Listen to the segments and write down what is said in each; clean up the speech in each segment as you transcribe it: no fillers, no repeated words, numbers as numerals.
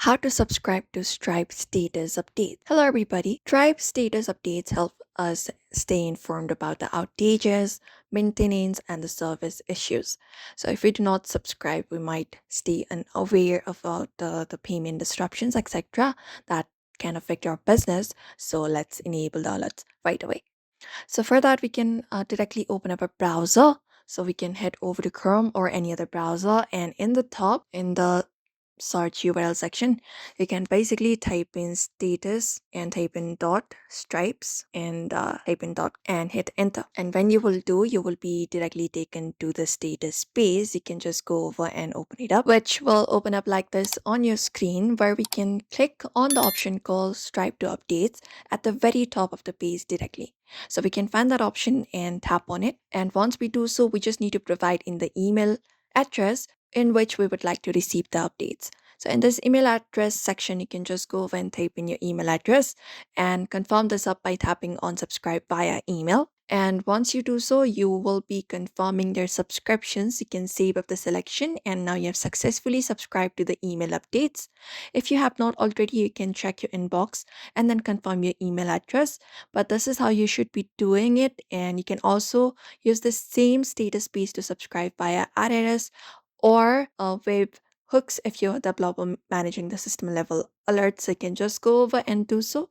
How to subscribe to Stripe status updates. Hello, everybody. Stripe status updates help us stay informed about the outages, maintenance, and the service issues. So, if we do not subscribe, we might stay unaware about the payment disruptions, etc., that can affect your business. So, let's enable the alerts right away. So, for that, we can directly open up a browser. So, we can head over to Chrome or any other browser, and in the top, in the search URL section, you can basically type in status and type in dot stripes and type in dot and hit enter. And when you will do, you will be directly taken to the status page. You can just go over and open it up, which will open up like this on your screen, where we can click on the option called Stripe to updates at the very top of the page directly. So we can find that option and tap on it. And once we do so, we just need to provide in the email address in which we would like to receive the updates. So in this email address section, you can just go over and type in your email address and confirm this up by tapping on subscribe via email. And once you do so, you will be confirming their subscriptions. You can save up the selection, and now you have successfully subscribed to the email updates. If you have not already, you can check your inbox and then confirm your email address. But this is how you should be doing it. And you can also use the same status page to subscribe via RRS or web hooks if you're a developer managing the system level alerts. You can just go over and do so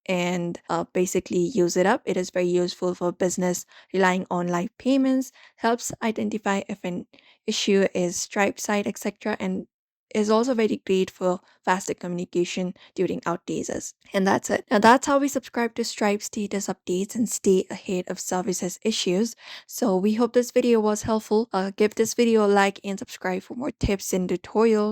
and basically use it up. It is very useful for business relying on live payments, helps identify if an issue is Stripe side, etc., and is also very great for faster communication during outages. And that's it. Now that's how we subscribe to Stripe status updates and stay ahead of services issues. So we hope this video was helpful. Give this video a like and subscribe for more tips and tutorials.